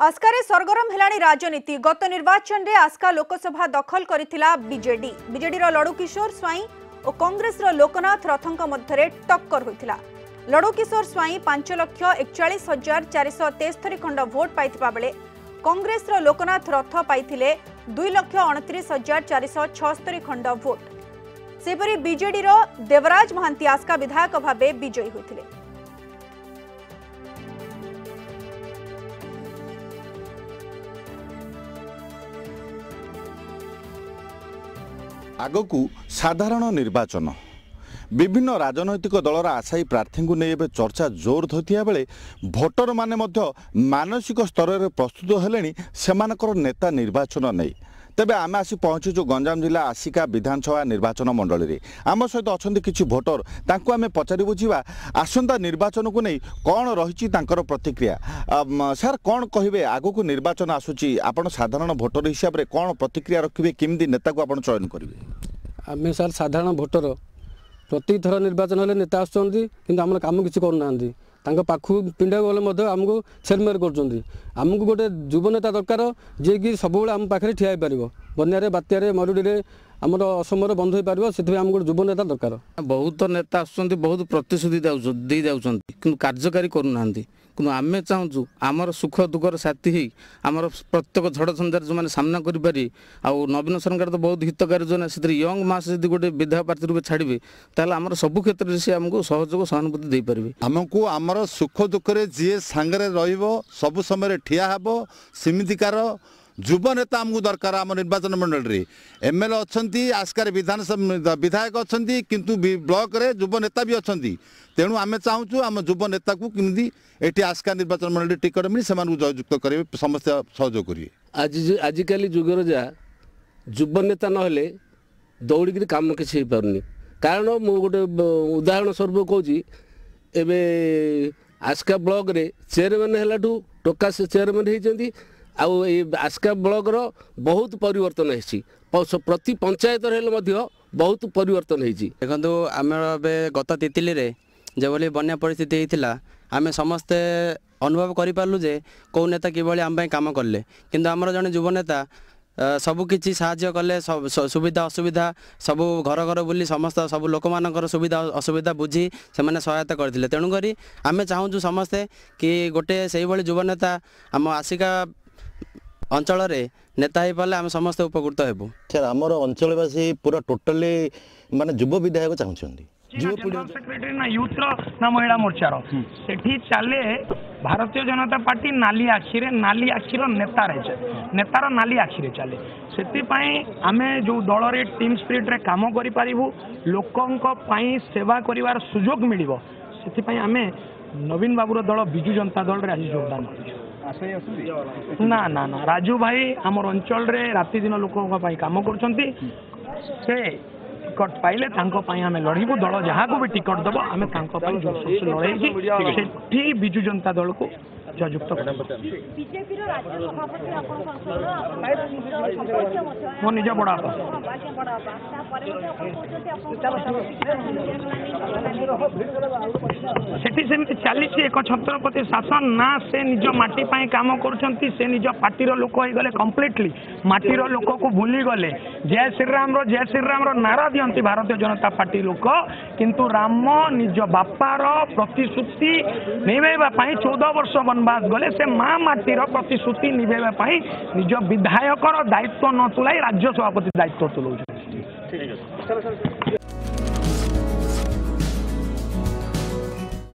आस्कार सरगरम हेलाणी राजनीति। गत निर्वाचन में आस्का लोकसभा दखल करिथिला बीजेडी। बीजेडीर लड़ुकिशोर स्वाई और कांग्रेसर लोकनाथ रथों मध्य टक्कर होइथिला। लड़ुकिशोर स्वाई 5,41,473 खंड भोट पाइथिबा बेले कांग्रेसर लोकनाथ रथ पाइथिले 2,29,476 खंड भोट। सेपरी बीजेडीर देवराज महांती आस्का विधायक भावे विजयी होइथिले। आगकू साधारण निर्वाचन विभिन्न राजनैतिक दलर आशायी प्रार्थी को नहीं चर्चा जोर धोतिया बेले भोटर माने मानसिक स्तर में प्रस्तुत हेले सेमानकर नेता निर्वाचन नहीं। तेबे आम आसी पहुंचुचु गंजाम जिला आसिका विधानसभा निर्वाचन मंडल में। आम सहित अच्छा किसी भोटर तांको आमे पचारि बुझीबा आसंता निर्वाचन को नहीं कौन रही प्रतिक्रिया। सर कौन कहे आगक निर्वाचन आसूची आपण साधारण भोटर हिसाब से कौन प्रतिक्रिया रखिए किमती नेता को आपण चयन करेंगे? आम सर साधारण भोटर प्रति थर निर्वाचन हेले नेता आसुचंदी किंतु आम काम किसी करूना पाखु पिंडा गले आमको छेरमेर करमको गोटे युव नेता दरकार जी कि सब आम पाखे ठिया पार बन्या बात्यार मरुड़ी आमर असमर बंद हो पार से आमको युव नेता दरकार। बहुत नेता आसुच्च बहुत प्रतिश्रुति दे जाऊँ कि कार्यकारी करूना कि आम चाहूँ आमर सुख दुखर साथी ही आमर प्रत्येक झड़ झंझार जो मैंने सामना करें आउ नवीन सरकार तो बहुत हितकारी जो से यंग मास जब गोटे विधायक प्रार्थी रूप छाड़े ताल आमर सब क्षेत्र में सी आमको सहयोग सहानुभूति दे पारे। आमको आमर सुख दुखरे जी सांगरे रबु समय ठिया हे सेमितिकार युव नेता आमको दरकार। आम निर्वाचन मंडल रे एमएलए अच्छा आस्कार विधानसभा विधायक अच्छा किंतु ब्लॉक रे युव नेता भी अच्छा तेणु आम चाहूँ आम युव नेता को किमती एटी आस्का निर्वाचन मंडल टिकट मिली से जययुक्त करेंगे समस्त सहयोग करेंगे। आजिकल जुगर जा युव नेता नहले दौड़ी कम किसी हो पारनी कारण मु गोटे उदाहरण स्वरूप कहूँ एवं आस्का ब्लॉक रे चेयरमैन है टोका से चेयरमैन होती आस्का ब्लॉक रो बहुत परिवर्तन है प्रति पंचायत बहुत परिवर्तन है। देखो आम गत तितली रे जो बन्या परिस्थिति होता आम समस्ते अनुभव करूँ जे कौ नेता किभली आम काम कले किंतु आमर जड़े युव नेता सबकि साहाय्य कले सुविधा असुविधा सबू घर घर बुली समस्त सब लोक मानकर सुविधा असुविधा बुझी से सहायता करते। तेणुक आम चाहूँ समस्ते कि गोटे से युव नेता आम आसिका अंचल नेता हो पारे आम समस्ते उपकृत हेबू। सर आमर अंचलवासी पूरा टोटाली माने युव विधायक चाहूँगी सेक्रेटरी ना यूथ ना महिला मोर्चार सेठी चले भारतीय जनता पार्टी नाली आखिरे नाली आखिर नेता रहे नेतार नाली आखिरे चले से आमे जो दल रे टीम स्पिरिट रे काम करि पारिबु लोकंक पई सेवा करिवार सुजोग मिलिबो से आमे नवीन बाबूर दल बिजु जनता दल रे आज योगदान करिछु। ना ना ना राजू भाई आमर अंचल रे राति दिन लोकंक पई काम करछंती से टिकट पाइले आम लड़ू दल जहाँ को भी टिकट दब आम लड़े विजु जनता दल को जयुक्त मो निज बड़ा सेमती चली एक छत्रपति शासन ना से निज माटी काम करछंती से निज पार्टी लोक हो गले कम्प्लीटली माटीर लोक को भूली गले जय श्रीराम नारा दियंती भारतीय जनता पार्टी लोक किंतु राम निज बापार प्रतिश्रुति निभेबा 14 वर्ष वनवास गले से माँ माटीर प्रतिश्रुति निभेबा निज विधायकर दायित्व न तुलाई राज्य सभापति दायित्व तुलाऊ।